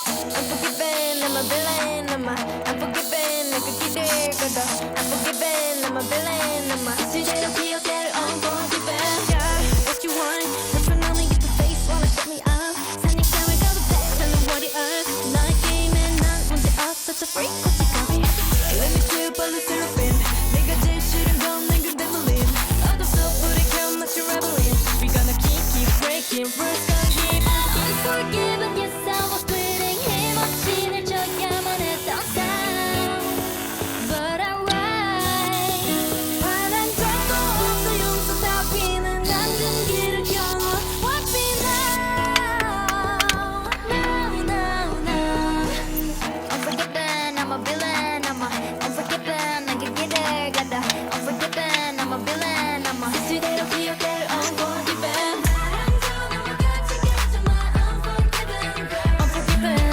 Unforgiven, I'm a villain, unforgiven, 내가 기대거든. Unforgiven, I'm a villain, 실제로 기억대로 unforgiven. Yeah, what you want? personally get the face, wanna shut me up. 사니까 왜 가도 돼? 나는 what it is. 나의 게임엔 난 문제 없어. such a freak, 고치가비. Let me chill, 빨리 syrupin. 내가 제일 싫은 건 난 그대로 live. 어둠 속 불이 켜 마치 rebelling. We gonna keep breaking rules.